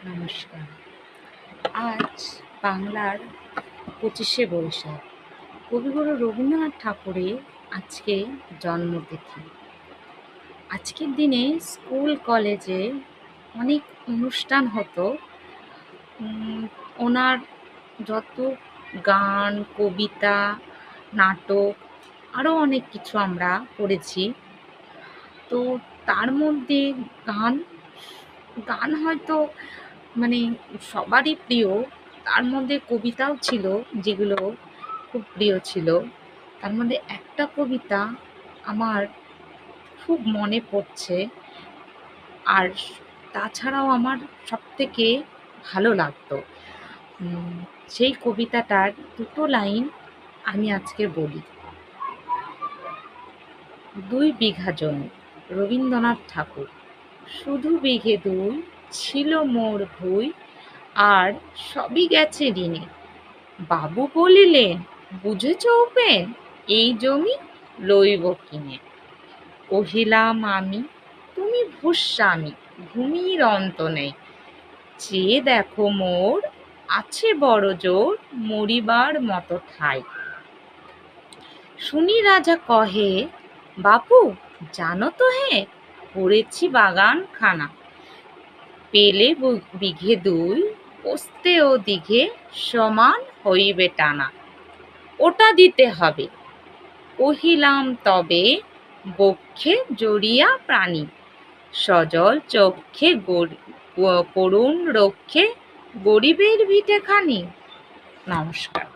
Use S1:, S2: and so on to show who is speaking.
S1: নমস্কার। আজ বাংলার ২৫শে বৈশাখ। কবিগুরু রবীন্দ্রনাথ ঠাকুরের আজকে জন্মতিথি। আজকের দিনে স্কুল কলেজে অনেক অনুষ্ঠান হতো। ওনার যত গান, কবিতা, নাটক আরও অনেক কিছু আমরা পড়েছি। তো তার মধ্যে গান গান হয়তো সবারই প্রিয়। তার মধ্যে কবিতাও ছিল যেগুলো খুব প্রিয় ছিল। তার মধ্যে একটা কবিতা আমার খুব মনে পড়ছে, আর তাছাড়াও আমার সবথেকে ভালো লাগতো। সেই কবিতাটার দুটো লাইন আমি আজকে বলি। ২ বিঘা জমি, রবীন্দ্রনাথ ঠাকুর। শুধু বিঘে ২ ছিল মোর ভুঁই, আর সবই গেছে ঋণে। বাবু বলিলেন, বুঝেছ উপেন, এই জমি লইব কিনে। কহিলাম আমি, তুমি ভূস্বামী, ভূমির অন্ত নেই। চেয়ে দেখো মোর, আছে বড় জোর, মরিবার মতো ঠাই। শুনি রাজা কহে, বাপু জানো তো হে, করেছি বাগান খানা। পেলে বিঘে ২, পোস্তে ও দিঘে সমান হইবে টানা। ওটা দিতে হবে। কহিলাম তবে, বক্ষে জড়িয়া প্রাণী, সজল চক্ষে করুণ রক্ষে, গরিবের ভিটেখানি। নমস্কার।